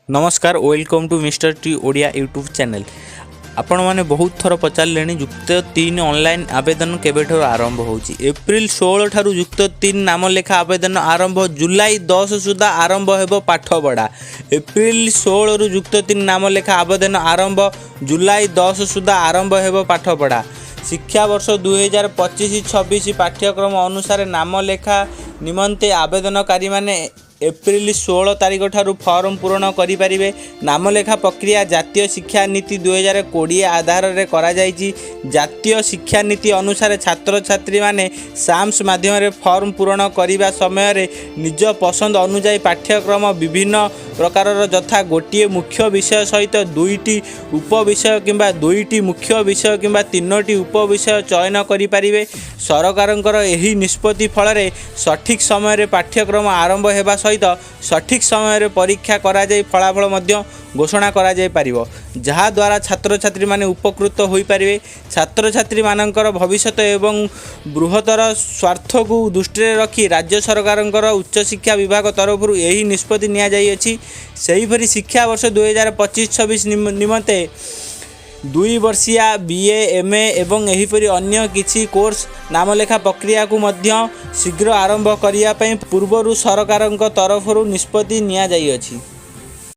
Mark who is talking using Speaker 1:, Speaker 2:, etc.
Speaker 1: नमस्कार welcome to mister T Odia YouTube channel. आपण मैंने बहुत थर पचारे युक्त 3 ऑनलाइन आवेदन केबेठर आरंभ होची। एप्रिल 16 ठारू युक्त 3 नाम लेखा आवेदन आरंभ, जुलाई 10 सुधा आरंभ हेबो पाठपढ़ा। एप्रिल 16 रु युक्त 3 नाम लेखा आवेदन आरंभ, जुलाई 10 सुधा आरंभ हेबो पाठपढ़ा। शिक्षा वर्ष 2025-26 पाठ्यक्रम अनुसार नाम लेखा निमंते आवेदनकारी माने एप्रिल 16 तारीख ठारू फॉर्म पूरण करें। नाम लेखा प्रक्रिया जातीय शिक्षा नीति 2020 आधार रे करा जायछि। जातीय शिक्षा नीति अनुसार छात्र छात्री माने साम्स माध्यम फॉर्म पूरण करने समय रे निज पसंद अनुसार पाठ्यक्रम विभिन्न प्रकार यथा गोटे मुख्य विषय सहित 2टी उपविषय किंबा 2टी मुख्य विषय किंबा 3टी उपविषय चयन करें। सरकारंकर एही निष्पत्ति फल सठिक समय रे पाठ्यक्रम आरंभ हेबा सहित सठिक समय परीक्षा करा जाय फलाफल मध्य घोषणा करा जाय पारिबो, जहा द्वारा छात्र छात्री माने उपकृत होई पारिबे। छात्र छात्री मानकर भविष्यत एवं बृहत्तर स्वार्थ को दृष्टि रखी राज्य सरकारंकर उच्च शिक्षा विभाग तरफ यही निष्पत्ति निया जाय अछि। सेही भरी शिक्षा वर्ष 2025-26 निमंते 2 वर्षिया बीए एमए एवं एहीपरी अन्य किछि कोर्स नामलेखा प्रक्रिया को मध्य शीघ्र आरंभ करिया पई पूर्वरु सरकारंक तरफ निष्पत्ति निया जाय अछि।